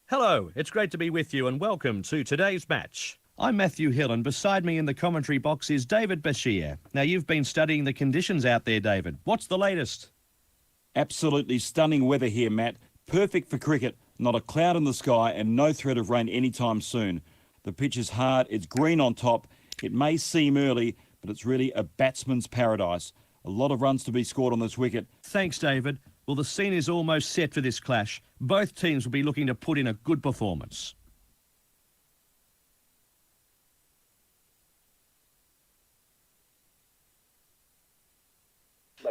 Hello, it's great to be with you and welcome to today's match. I'm Matthew Hill and beside me in the commentary box is David Bashir. Now you've been studying the conditions out there, David. What's the latest? Absolutely stunning weather here, Matt. Perfect for cricket. Not a cloud in the sky and no threat of rain anytime soon. The pitch is hard, it's green on top. It may seem early, but it's really a batsman's paradise. A lot of runs to be scored on this wicket. Thanks, David. Well, the scene is almost set for this clash. Both teams will be looking to put in a good performance.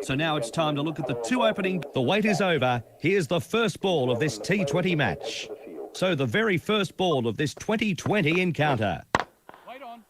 So now it's time to look at the two opening. The wait is over. Here's the first ball of this T20 match. So the very first ball of this 2020 encounter. Wait on.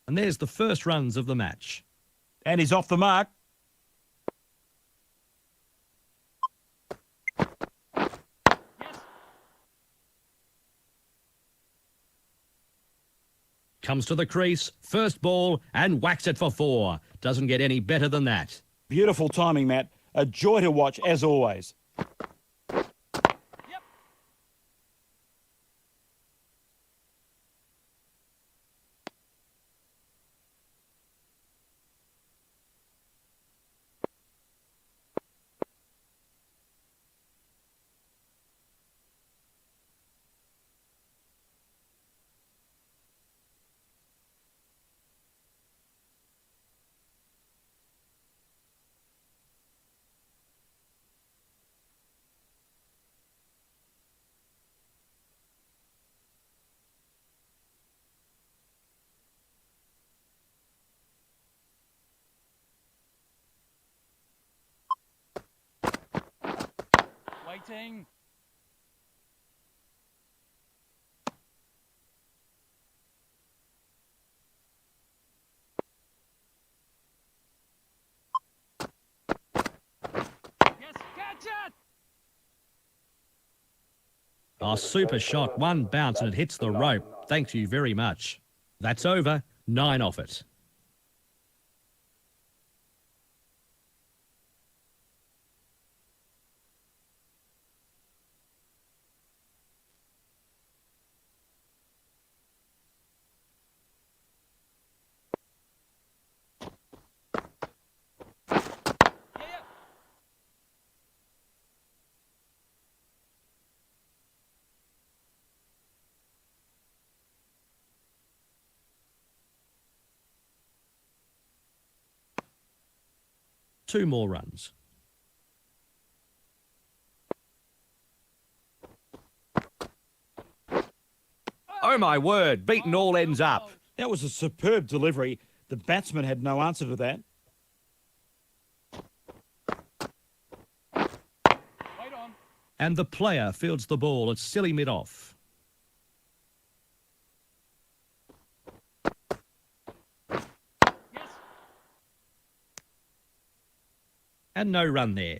And there's the first runs of the match. And he's off the mark. Yes. Comes to the crease, first ball, and whacks it for 4. Doesn't get any better than that. Beautiful timing, Matt. A joy to watch, as always. Waiting. Yes, catch it! Oh, super shot. One bounce and it hits the rope. Thank you very much. That's over. 9 off it. Two more runs. Oh, my word. Beaten all ends up. That was a superb delivery. The batsman had no answer to that. Wait on. And the player fields the ball at silly mid-off. Yes. And no run there.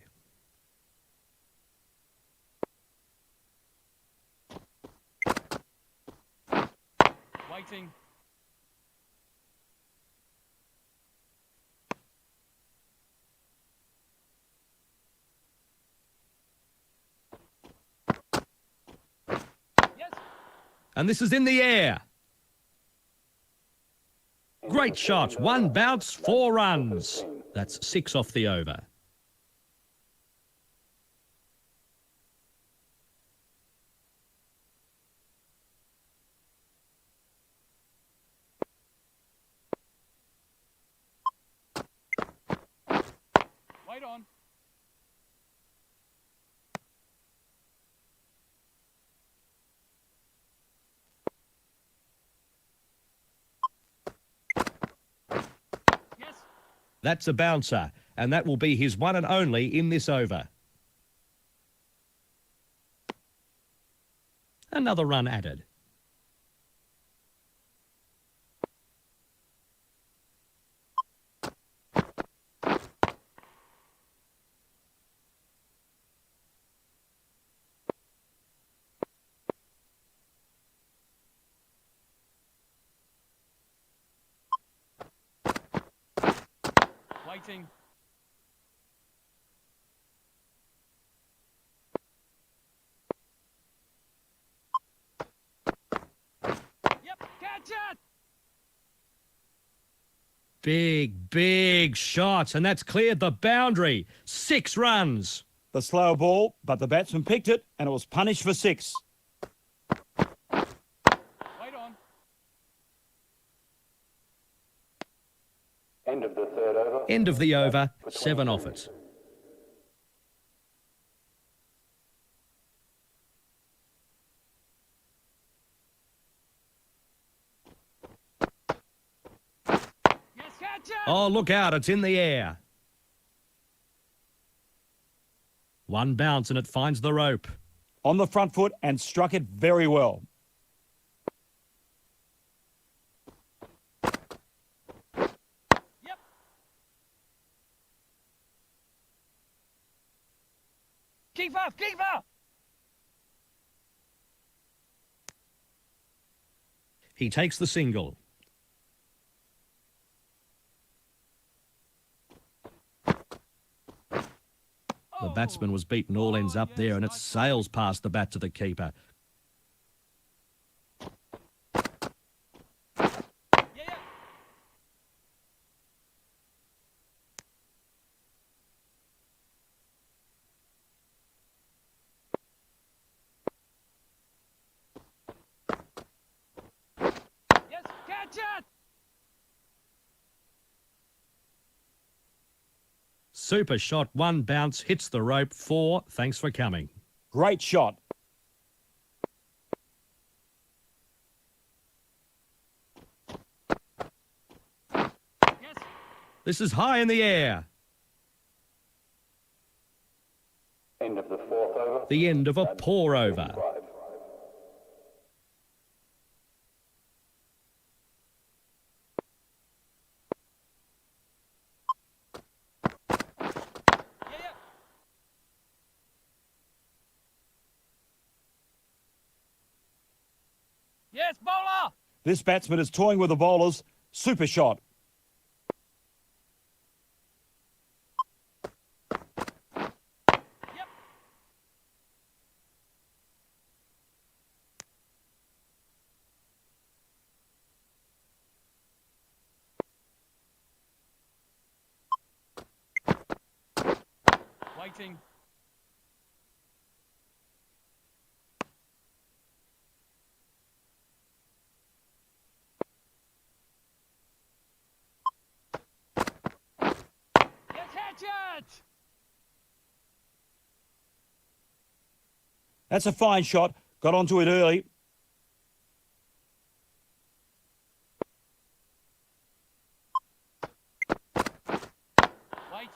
Waiting. Yes. And this is in the air. Great shot. One bounce, 4 runs. That's 6 off the over. Wait on. Yes. That's a bouncer, and that will be his one and only in this over. Another run added. Waiting. Yep, catch it! Big shot, and that's cleared the boundary. 6 runs. The slower ball, but the batsman picked it and it was punished for 6. Wait on. End of the third over. End of the over, 7 off it. Yes, catch it! Oh, look out, it's in the air. 1 bounce and it finds the rope. On the front foot and struck it very well. Yep. Keeper! He takes the single. The batsman was beaten all ends up there and it sails past the bat to the keeper. Yeah. Yes, catch it! Super shot, 1 bounce, hits the rope, 4. Thanks for coming. Great shot. Yes. This is high in the air. End of the fourth over. The end of a poor over. 5. Yeah. Yes, bowler! This batsman is toying with the bowlers. Super shot. Yep. Waiting. Yes, catch it! That's a fine shot. Got onto it early. Wait.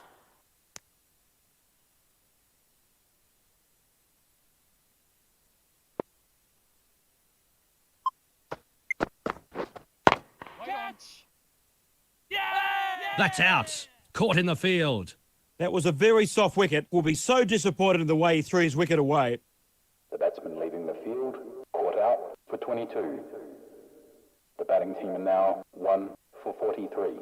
Catch! Yeah! That's out. Caught in the field. That was a very soft wicket. Will be so disappointed in the way he threw his wicket away. The batsman leaving the field, caught out for 22. The batting team are now 1 for 43.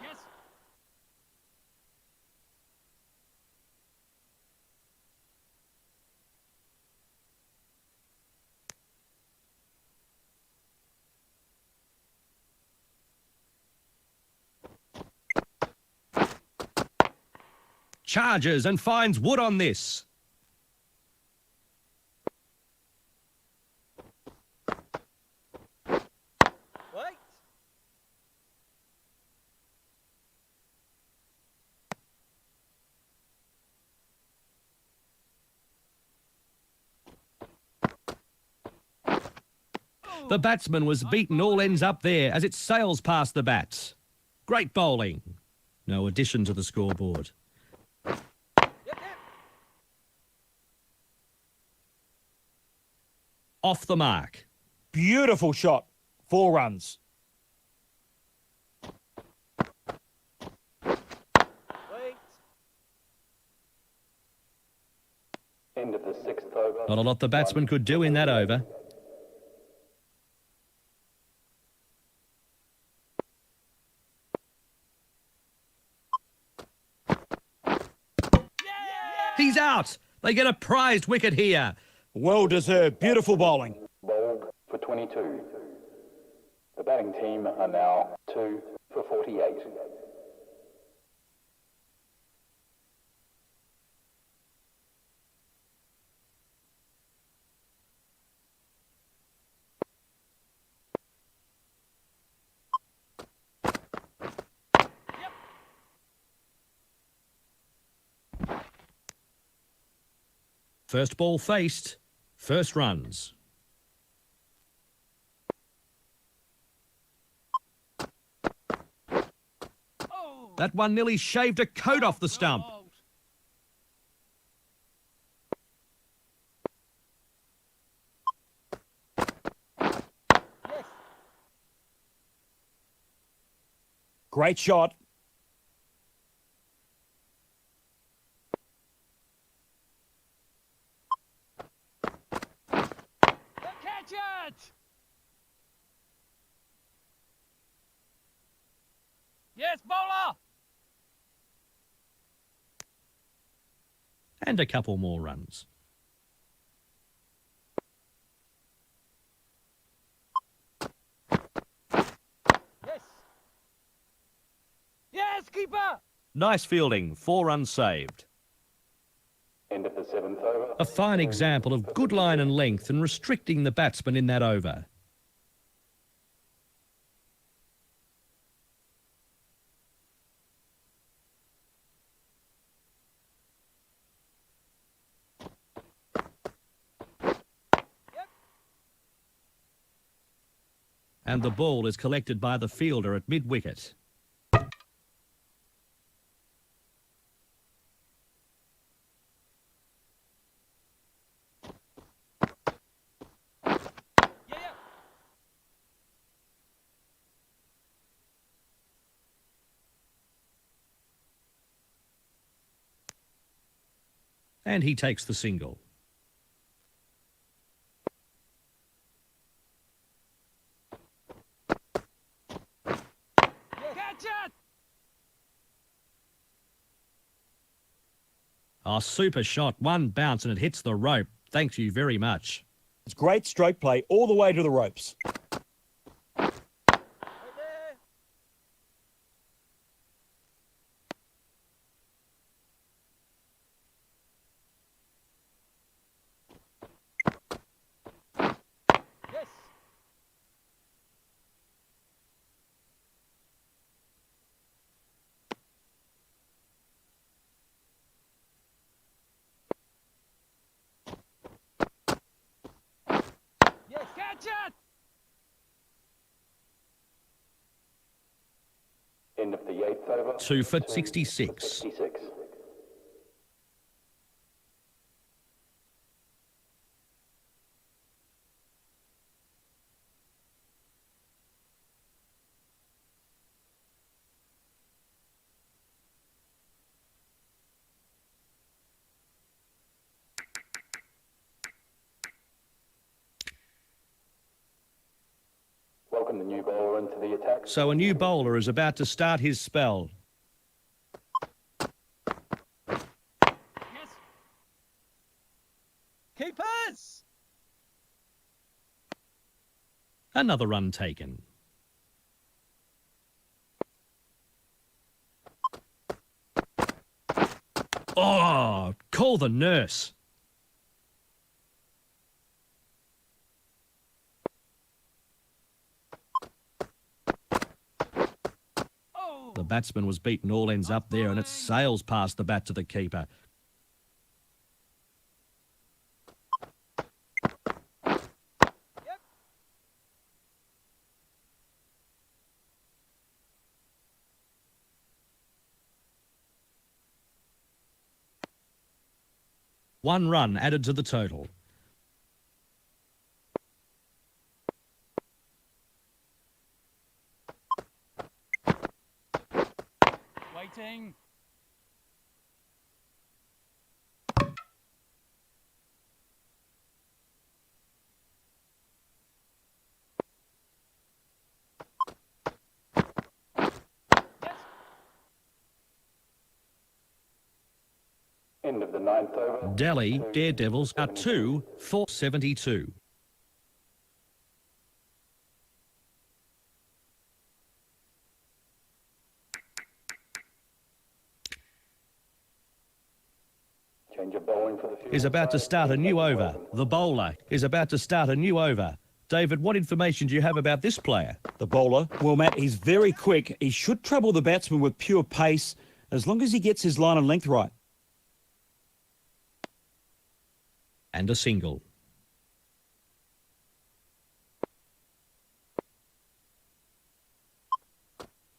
Yes. Charges and finds wood on this. Wait. The batsman was beaten all ends up there as it sails past the bats. Great bowling. No addition to the scoreboard. Yep. Off the mark. Beautiful shot. 4 runs. Wait. End of the 6th over. Not a lot the batsman could do in that over. He's out. They get a prized wicket here. Well deserved. Beautiful bowling. Bowled for 22. The batting team are now 2 for 48. First ball faced. First runs. Oh. That one nearly shaved a coat off the stump. Out. Yes. Great shot. Catch it. Yes, bowler. And a couple more runs. Yes. Yes, keeper. Nice fielding. 4 runs saved. End of the 7th over. A fine example of good line and length and restricting the batsman in that over. And the ball is collected by the fielder at mid-wicket. Yeah. And he takes the single. Catch it. Oh, super shot. One bounce and it hits the rope. Thank you very much. It's great stroke play all the way to the ropes. Right there. Yes. Yes, catch it. End of the 8th over. 2 for 2 for 66. 66. Welcome the new bowler into the attack. So a new bowler is about to start his spell. Yes. Keepers. Another run taken. Oh, call the nurse. Oh. The batsman was beaten all ends up there and it sails past the bat to the keeper. Yep. One run added to the total. Waiting. Yes. End of the ninth over. Delhi Daredevils are 2 for 72. Change of bowling for the field. Is about to start a new over. The bowler is about to start a new over. David, what information do you have about this player? The bowler, well, Matt, he's very quick. He should trouble the batsman with pure pace as long as he gets his line and length right. And a single.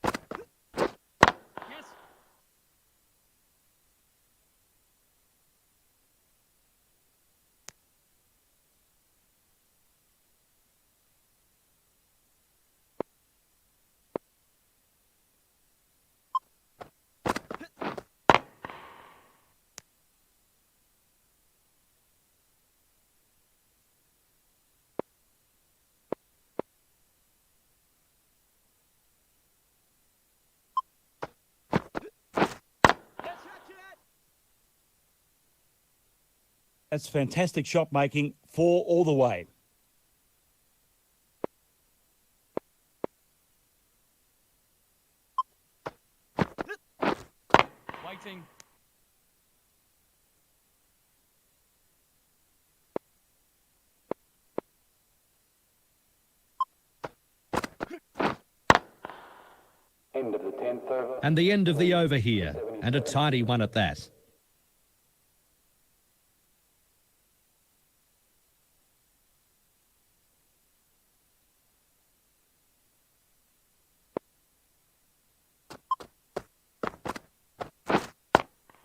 Yes. That's fantastic shot making, 4 all the way. Waiting. End of the 10th over. And the end of the over here. And a tidy one at that.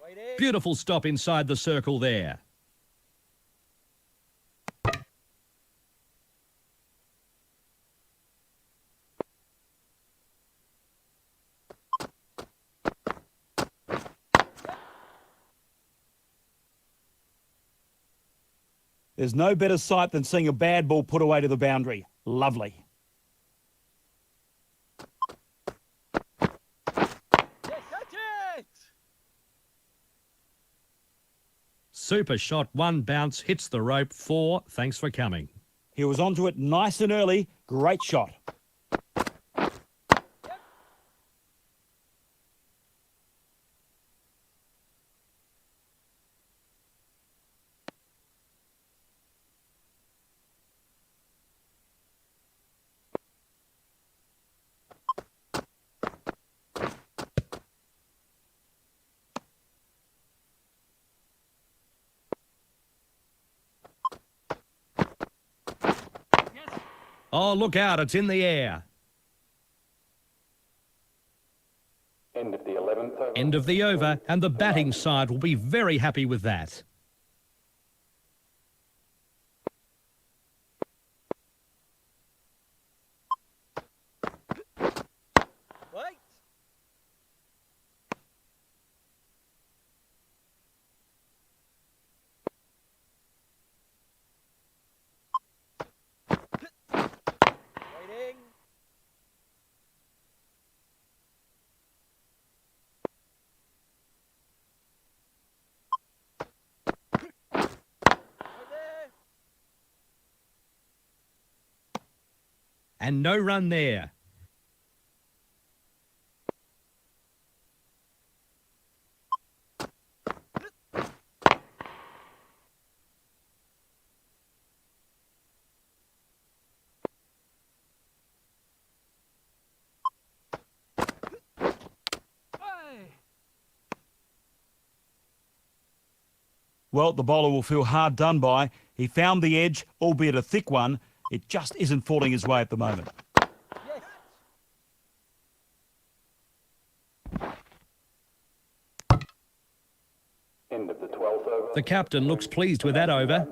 Waiting. Beautiful stop inside the circle there. There's no better sight than seeing a bad ball put away to the boundary. Lovely. Yes, that's it. Super shot, one bounce, hits the rope. 4, thanks for coming. He was onto it nice and early. Great shot. Yes. Oh, look out, it's in the air. End of the 11th over. End of the over, and the batting side will be very happy with that. Wait. Waiting. Right there. And no run there. Hey. Well, the bowler will feel hard done by. He found the edge, albeit a thick one. It just isn't falling his way at the moment. Yes. End of the 12th over. The captain looks pleased with that over.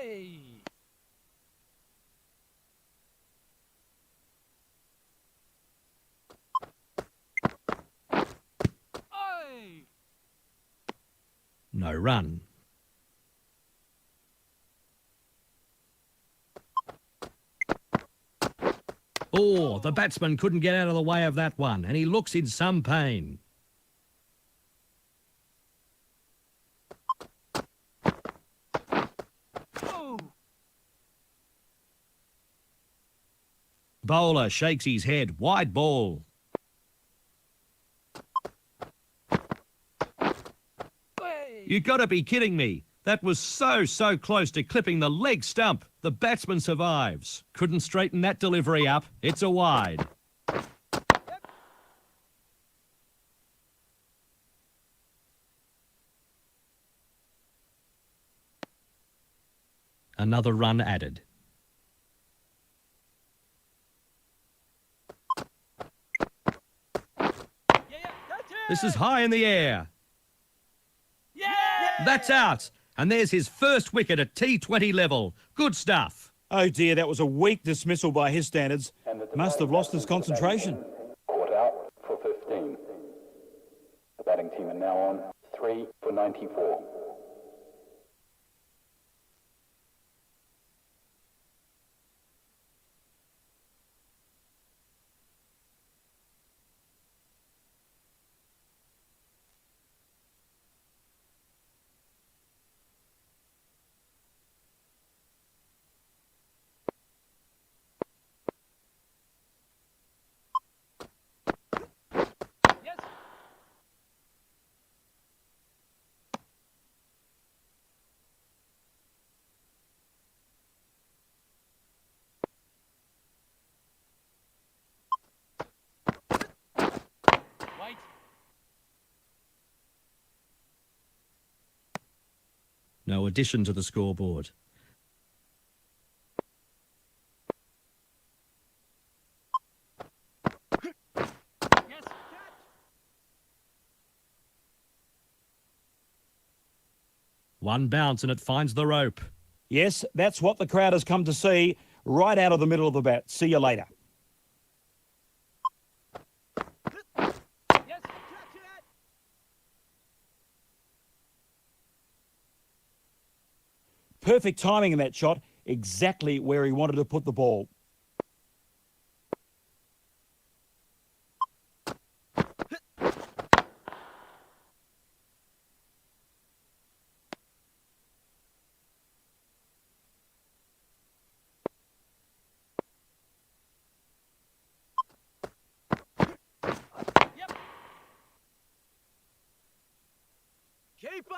Way! Oi! No run. Oh, the batsman couldn't get out of the way of that one, and he looks in some pain. Oh! Bowler shakes his head. Wide ball. Way! You got to be kidding me. That was so close to clipping the leg stump. The batsman survives. Couldn't straighten that delivery up. It's a wide. Another run added. Yeah, that's it! This is high in the air. Yeah! That's out. And there's his first wicket at T20 level. Good stuff. Oh dear, that was a weak dismissal by his standards. Must have lost his concentration. Caught out for 15. The batting team are now on 3 for 94. Yes! Wait! No addition to the scoreboard. Yes! Catch! One bounce and it finds the rope. Yes, that's what the crowd has come to see, right out of the middle of the bat. See you later. Yes! Catch it! Perfect timing in that shot, exactly where he wanted to put the ball. Yep! Keeper!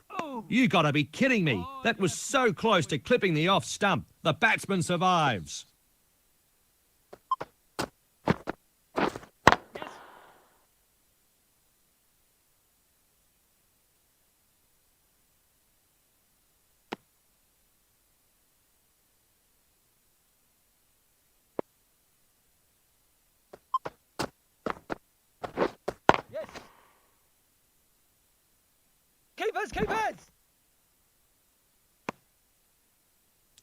Oh! You got to be kidding me. That was so close to clipping the off stump. The batsman survives. Yes! Yes! Keepers! Keepers!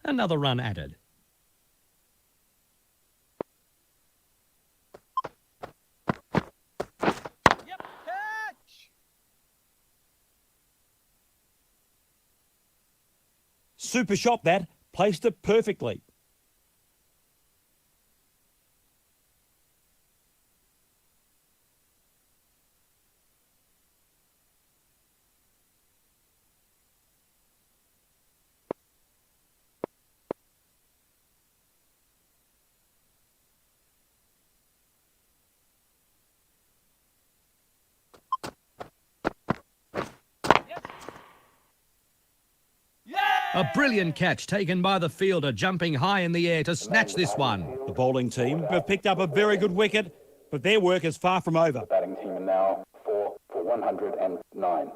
Another run added. Yep! Catch! Super shot that, placed it perfectly. Yes! Yeah! A brilliant catch taken by the fielder, jumping high in the air to snatch this one. The bowling team have picked up a very good wicket, but their work is far from over. The batting team 109.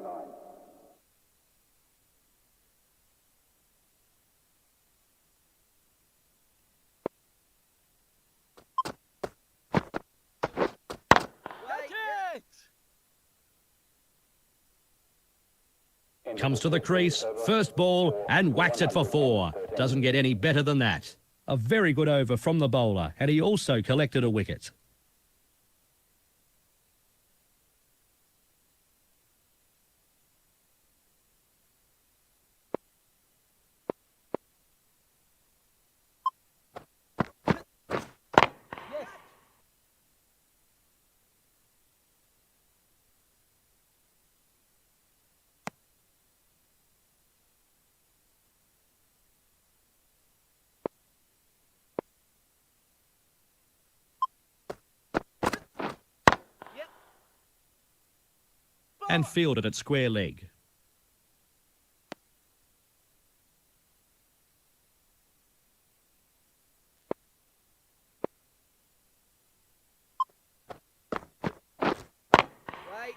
Catch it! Comes to the crease, first ball, and whacks it for 4. Doesn't get any better than that. A very good over from the bowler, and he also collected a wicket. Yes! Yep! And fielded at square leg. Right!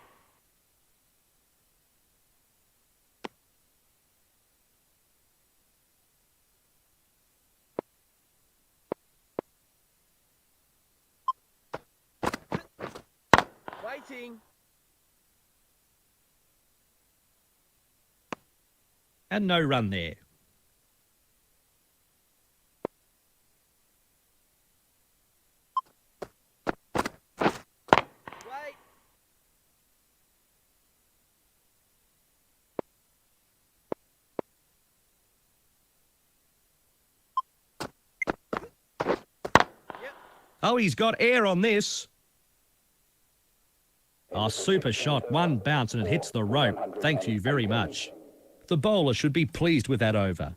Waiting! And no run there. Wait! Yep! Oh, he's got air on this. Oh, super shot. One bounce and it hits the rope. Thank you very much. The bowler should be pleased with that over.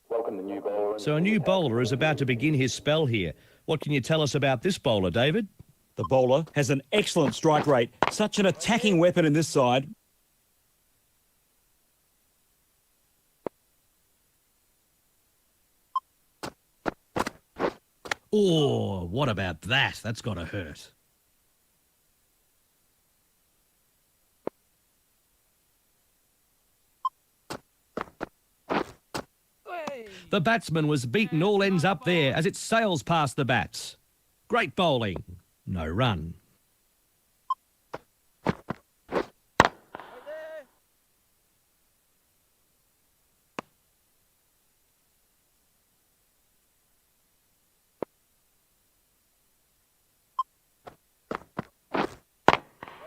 Welcome the new bowler. So a new bowler is about to begin his spell here. What can you tell us about this bowler, David? The bowler has an excellent strike rate. Such an attacking weapon in this side. Oh, what about that? That's got to hurt. Hey! The batsman was beaten all ends up there as it sails past the bats. Great bowling. No run. Right there!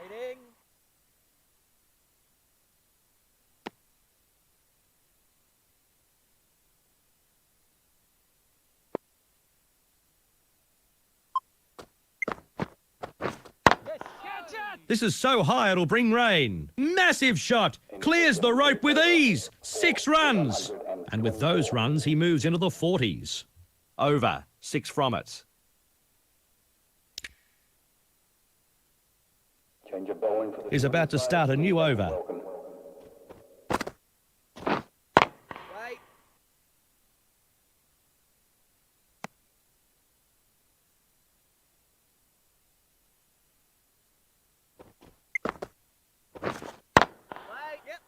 Waiting! Yes! Catch it! This is so high it'll bring rain. Massive shot. Clears the rope with ease. 6 runs. And with those runs, he moves into the 40s. Over. 6 from it. Change of bowling for the Is about to start a new over. Welcome. Right! Right! Yep!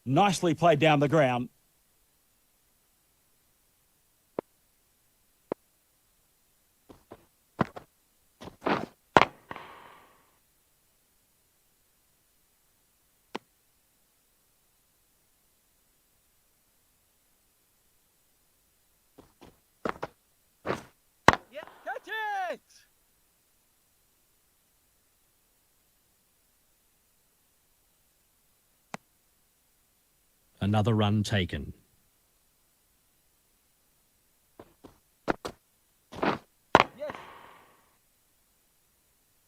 Nicely played down the ground. Yep! Catch it! Another run taken. Yes!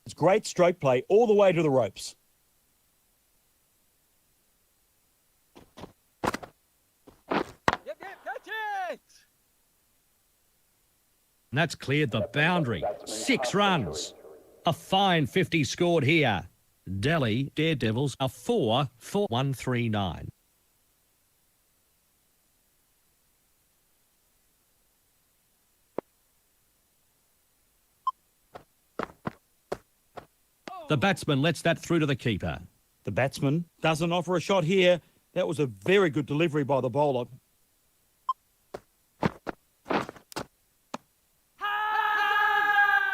It's great stroke play all the way to the ropes. Yep! Catch it! And that's cleared the boundary. 6 runs. A fine 50 scored here. Delhi Daredevils are 4 for 139. The batsman lets that through to the keeper. The batsman doesn't offer a shot here. That was a very good delivery by the bowler.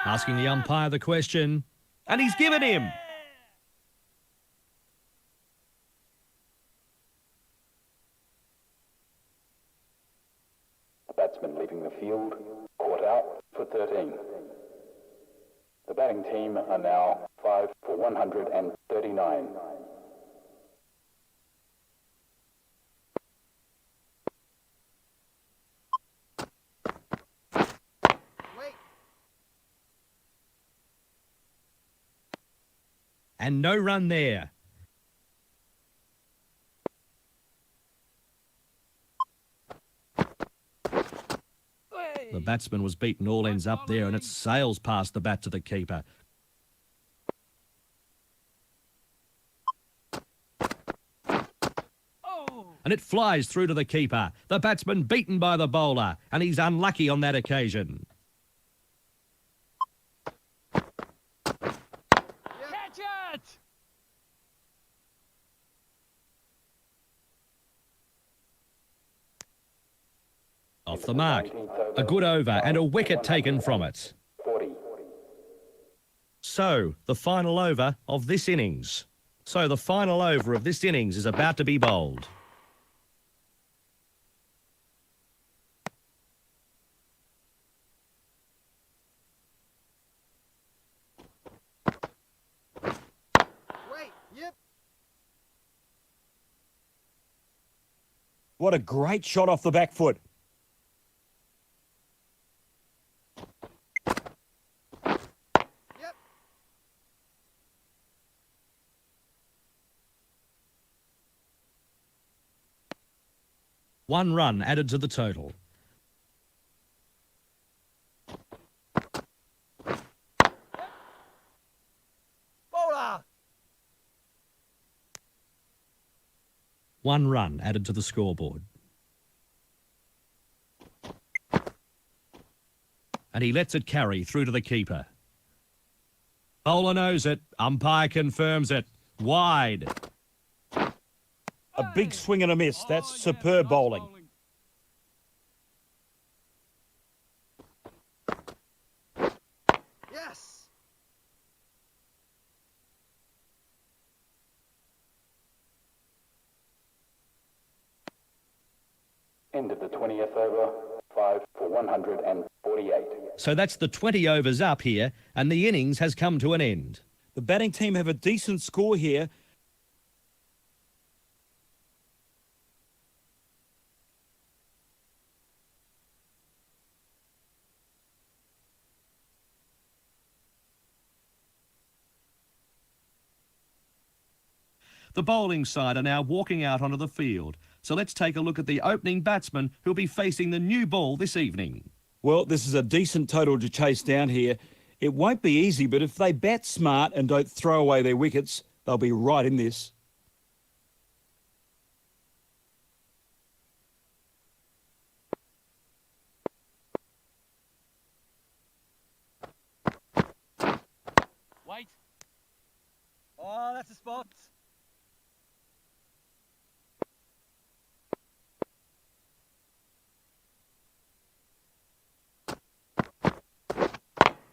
Asking the umpire the question, and he's given him. The batsman leaving the field, caught out for 13. The batting team are now 5 for 139. Wait. And no run there. The batsman was beaten all ends up there, and it sails past the bat to the keeper. And it flies through to the keeper. The batsman beaten by the bowler, and he's unlucky on that occasion. Catch it! Off the mark. A good over and a wicket taken from it. 40. So, the final over of this innings. Is about to be bowled. Wait. Yep. What a great shot off the back foot. Yep. One run added to the total. Bowler. One run added to the scoreboard. And he lets it carry through to the keeper. Bowler knows it. Umpire confirms it. Wide. A big swing and a miss. That's superb bowling. Yes. End of the 20th over, 5 for 148. So that's the 20 overs up here, and the innings has come to an end. The batting team have a decent score here. The bowling side are now walking out onto the field. So let's take a look at the opening batsman who'll be facing the new ball this evening. Well, this is a decent total to chase down here. It won't be easy, but if they bat smart and don't throw away their wickets, they'll be right in this. Wait. Oh, that's a spot.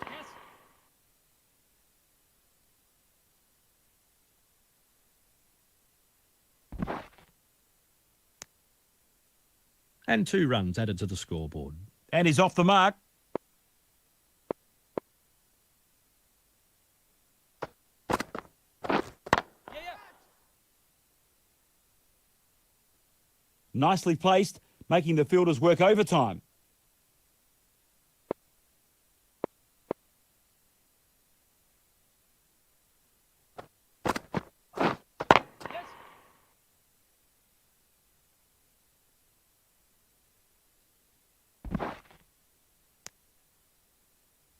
Yes. And 2 runs added to the scoreboard. And he's off the mark. Yeah. Nicely placed, making the fielders work overtime. Yes.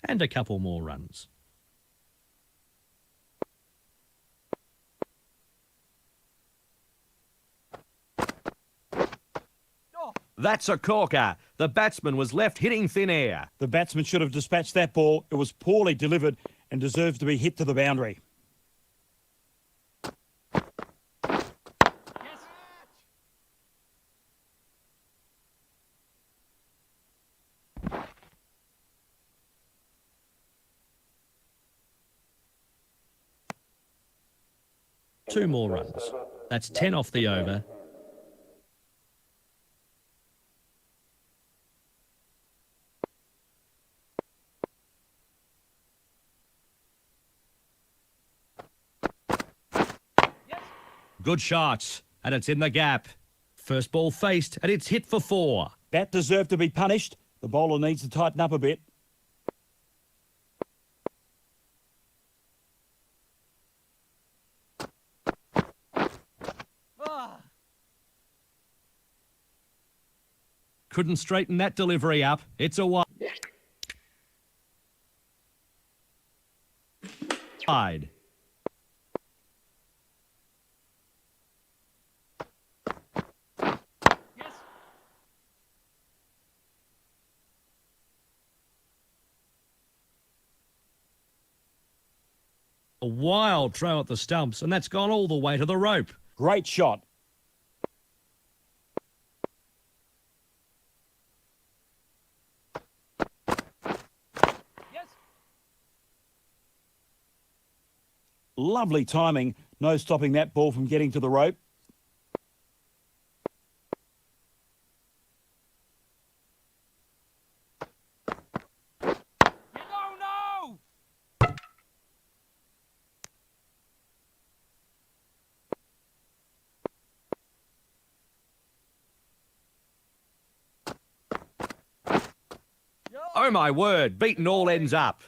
And a couple more runs. That's a corker. The batsman was left hitting thin air. The batsman should have dispatched that ball. It was poorly delivered and deserves to be hit to the boundary. Yes. Two more runs. That's 10 off the over. Yes. Good shot, and it's in the gap. First ball faced, and it's hit for 4. That deserved to be punished. The bowler needs to tighten up a bit. Ah. Couldn't straighten that delivery up. It's a wide. Wide. Yes. A wild throw at the stumps, and that's gone all the way to the rope. Great shot. Yes. Lovely timing. No stopping that ball from getting to the rope. No, no. Oh my word, beaten all ends up.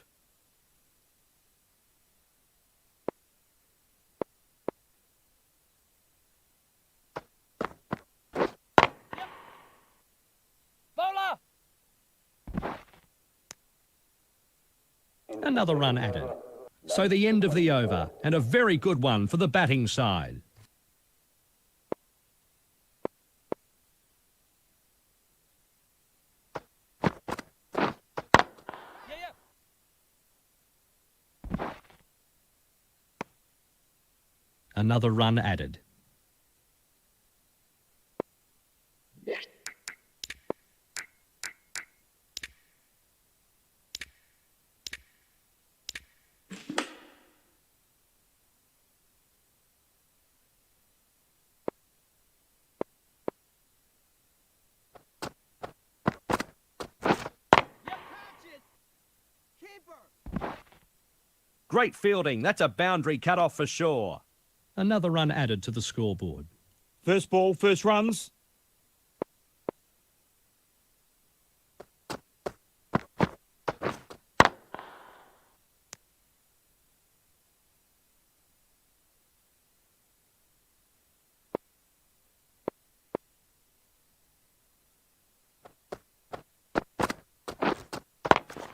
Bowler. Another run added. So the end of the over, and a very good one for the batting side. Yeah, yeah. Another run added. Keeper. Great fielding. That's a boundary cut off for sure. Another run added to the scoreboard. First ball, first runs.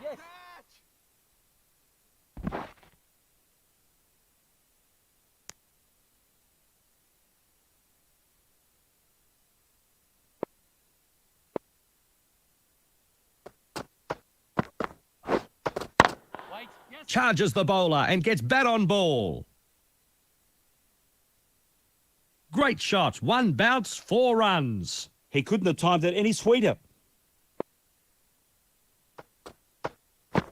Yes. Wait. Yes. Charges the bowler and gets bat on ball. Great shot. One bounce, 4 runs. He couldn't have timed it any sweeter. Wait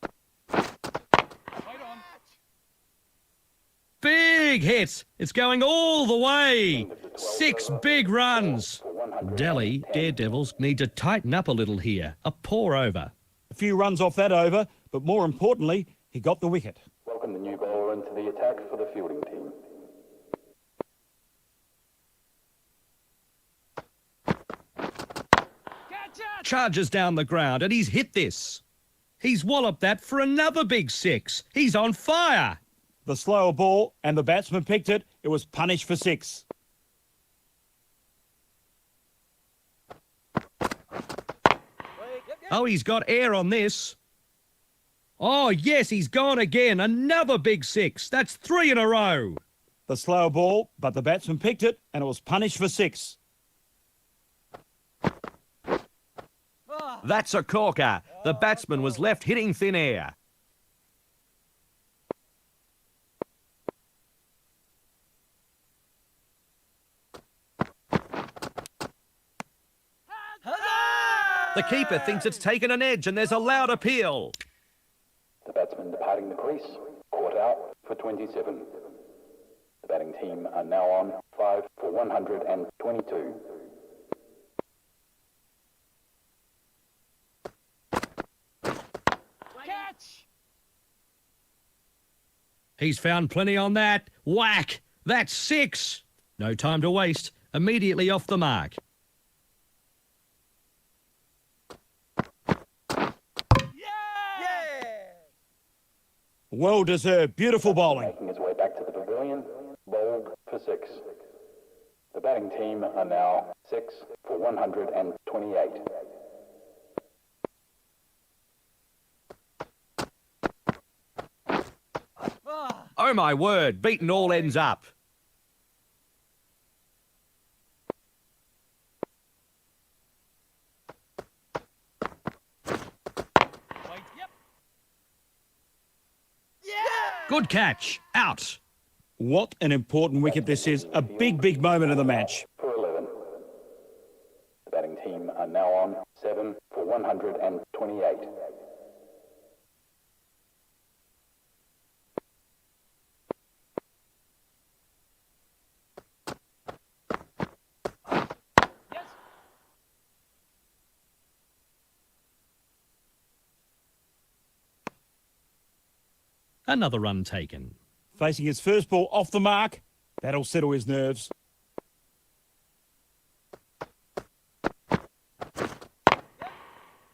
on. Big hit. It's going all the way. 6 big runs. Delhi Daredevils need to tighten up a little here. A poor over. A few runs off that over, but more importantly, he got the wicket. Welcome the new bowler into the attack for the fielding team. Catch it. Charges down the ground and he's hit this. He's walloped that for another big 6. He's on fire. The slower ball, and the batsman picked it. It was punished for 6. Wait. Yep, yep. Oh, he's got air on this. Oh, yes, he's gone again. Another big 6. That's 3 in a row. The slower ball, but the batsman picked it, and it was punished for 6. Wait. Yep, That's a corker. The batsman was left hitting thin air. The keeper thinks it's taken an edge and there's a loud appeal. The batsman departing the crease, caught out for 27. The batting team are now on 5 for 122. Catch! He's found plenty on that. Whack! That's 6. No time to waste. Immediately off the mark. Well deserved. Beautiful bowling. Making his way back to the pavilion, bowled for 6. The batting team are now 6 for 128. Oh my word, beaten all ends up. Good catch. Out. What an important wicket this is. A big, big moment of the match. For 11. The batting team are now on 7 for 128. Yes! Another run taken. Facing his first ball off the mark. That'll settle his nerves.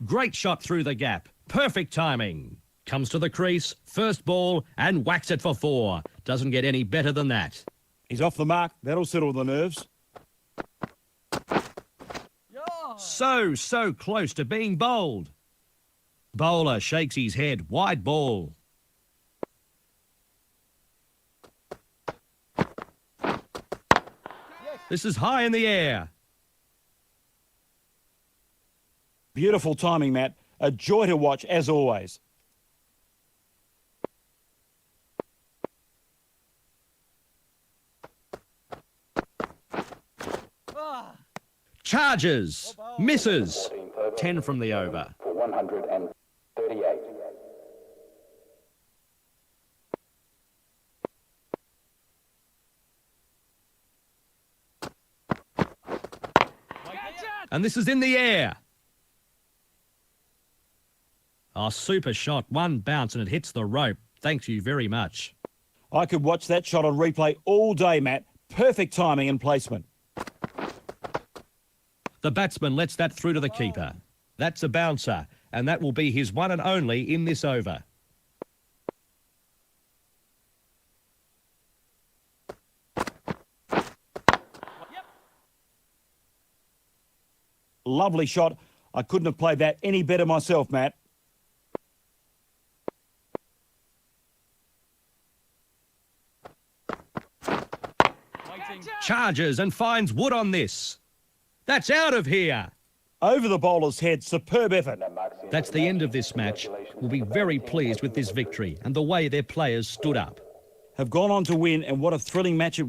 Great shot through the gap. Perfect timing. Comes to the crease, first ball, and whacks it for 4. Doesn't get any better than that. He's off the mark. That'll settle the nerves. So close to being bowled. Bowler shakes his head. Wide ball. This is high in the air. Beautiful timing, Matt. A joy to watch, as always. Charges. Misses. 10 from the over. For 138. And this is in the air. Oh, super shot. One bounce and it hits the rope. Thank you very much. I could watch that shot on replay all day, Matt. Perfect timing and placement. The batsman lets that through to the keeper. That's a bouncer, and that will be his one and only in this over. Lovely shot. I couldn't have played that any better myself, Matt. Charges and finds wood on this. That's out of here. Over the bowler's head. Superb effort. That's the end of this match. We'll be very pleased with this victory and the way their players stood up. Have gone on to win, and what a thrilling match it